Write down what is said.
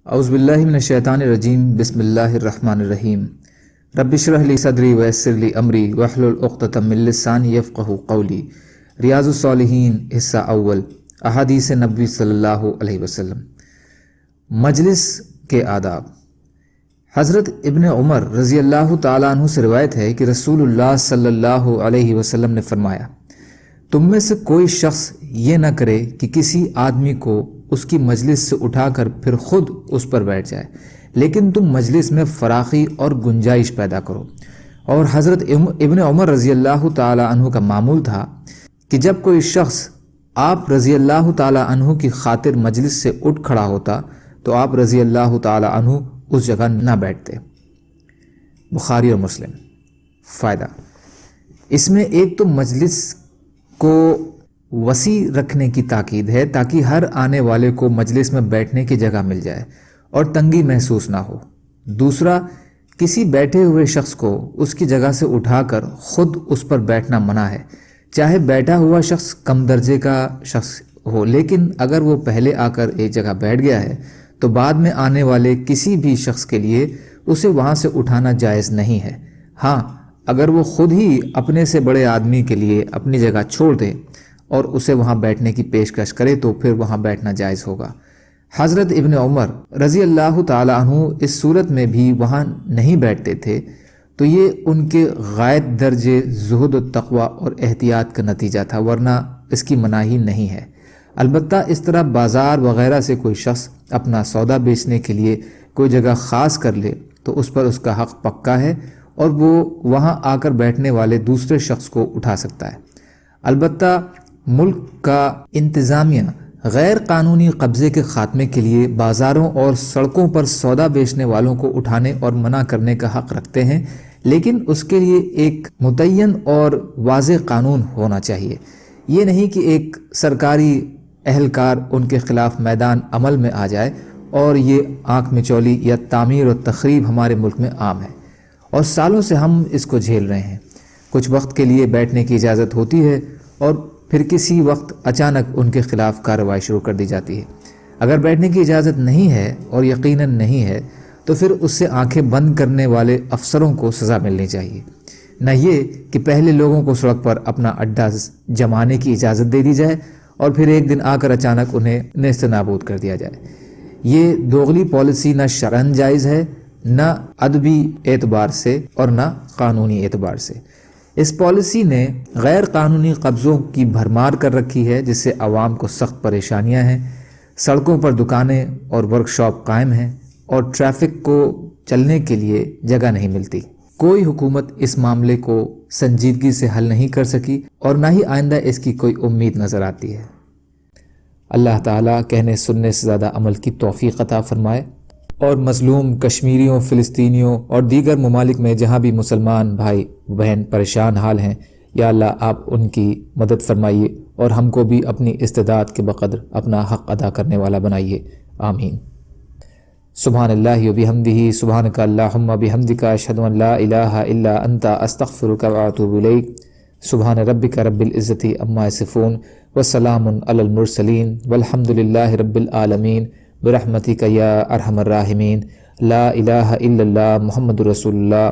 اعوذ باللہ من الشیطان الرجیم بسم اللہ الرحمن الرحیم رب اشرح لی صدری ویسر لی امری واحلل عقدۃ من لسانی یفقہوا قولی۔ ریاض الصالحین حصہ اول، احادیث نبوی صلی اللہ علیہ وسلم۔ مجلس کے آداب۔ حضرت ابن عمر رضی اللہ تعالیٰ عنہ سے روایت ہے کہ رسول اللہ صلی اللہ علیہ وسلم نے فرمایا، تم میں سے کوئی شخص یہ نہ کرے کہ کسی آدمی کو اس کی مجلس سے اٹھا کر پھر خود اس پر بیٹھ جائے، لیکن تم مجلس میں فراخی اور گنجائش پیدا کرو۔ اور حضرت ابن عمر رضی اللہ تعالیٰ عنہ کا معمول تھا کہ جب کوئی شخص آپ رضی اللہ تعالیٰ عنہ کی خاطر مجلس سے اٹھ کھڑا ہوتا تو آپ رضی اللہ تعالیٰ عنہ اس جگہ نہ بیٹھتے۔ بخاری اور مسلم۔ فائدہ، اس میں ایک تو مجلس کو وسیع رکھنے کی تاکید ہے تاکہ ہر آنے والے کو مجلس میں بیٹھنے کی جگہ مل جائے اور تنگی محسوس نہ ہو۔ دوسرا، کسی بیٹھے ہوئے شخص کو اس کی جگہ سے اٹھا کر خود اس پر بیٹھنا منع ہے، چاہے بیٹھا ہوا شخص کم درجے کا شخص ہو، لیکن اگر وہ پہلے آ کر ایک جگہ بیٹھ گیا ہے تو بعد میں آنے والے کسی بھی شخص کے لیے اسے وہاں سے اٹھانا جائز نہیں ہے۔ ہاں، اگر وہ خود ہی اپنے سے بڑے آدمی کے لیے اپنی جگہ چھوڑ دے اور اسے وہاں بیٹھنے کی پیشکش کرے تو پھر وہاں بیٹھنا جائز ہوگا۔ حضرت ابن عمر رضی اللہ تعالیٰ عنہ اس صورت میں بھی وہاں نہیں بیٹھتے تھے تو یہ ان کے غائب درجے زہد و تقوی اور احتیاط کا نتیجہ تھا، ورنہ اس کی مناہی نہیں ہے۔ البتہ اس طرح بازار وغیرہ سے کوئی شخص اپنا سودا بیچنے کے لیے کوئی جگہ خاص کر لے تو اس پر اس کا حق پکا ہے اور وہ وہاں آ کر بیٹھنے والے دوسرے شخص کو اٹھا سکتا ہے۔ البتہ ملک کا انتظامیہ غیر قانونی قبضے کے خاتمے کے لیے بازاروں اور سڑکوں پر سودا بیچنے والوں کو اٹھانے اور منع کرنے کا حق رکھتے ہیں، لیکن اس کے لیے ایک متعین اور واضح قانون ہونا چاہیے۔ یہ نہیں کہ ایک سرکاری اہلکار ان کے خلاف میدان عمل میں آ جائے، اور یہ آنکھ مچولی یا تعمیر و تخریب ہمارے ملک میں عام ہے اور سالوں سے ہم اس کو جھیل رہے ہیں۔ کچھ وقت کے لیے بیٹھنے کی اجازت ہوتی ہے اور پھر کسی وقت اچانک ان کے خلاف کارروائی شروع کر دی جاتی ہے۔ اگر بیٹھنے کی اجازت نہیں ہے اور یقیناً نہیں ہے تو پھر اس سے آنکھیں بند کرنے والے افسروں کو سزا ملنی چاہیے، نہ یہ کہ پہلے لوگوں کو سڑک پر اپنا اڈا جمانے کی اجازت دے دی جائے اور پھر ایک دن آ کر اچانک انہیں نیست نابود کر دیا جائے۔ یہ دوغلی پالیسی نہ شرعاً جائز ہے، نہ ادبی اعتبار سے اور نہ قانونی اعتبار سے۔ اس پالیسی نے غیر قانونی قبضوں کی بھرمار کر رکھی ہے، جس سے عوام کو سخت پریشانیاں ہیں۔ سڑکوں پر دکانیں اور ورک شاپ قائم ہیں اور ٹریفک کو چلنے کے لیے جگہ نہیں ملتی۔ کوئی حکومت اس معاملے کو سنجیدگی سے حل نہیں کر سکی اور نہ ہی آئندہ اس کی کوئی امید نظر آتی ہے۔ اللہ تعالیٰ کہنے سننے سے زیادہ عمل کی توفیق عطا فرمائے، اور مظلوم کشمیریوں، فلسطینیوں اور دیگر ممالک میں جہاں بھی مسلمان بھائی بہن پریشان حال ہیں، یا اللہ آپ ان کی مدد فرمائیے اور ہم کو بھی اپنی استعداد کے بقدر اپنا حق ادا کرنے والا بنائیے، آمین۔ سبحان اللہ و بحمدہ، سبحانک اللہم بحمدک، اشہد ان لا الہ الا انت، استغفرک و اتوب الیک۔ سبحان ربک رب العزۃ عما یصفون وسلام علی المرسلین والحمد للہ رب العالمین برحمتک یا ارحم الراحمین۔ لا الہ الا اللہ محمد رسول اللہ۔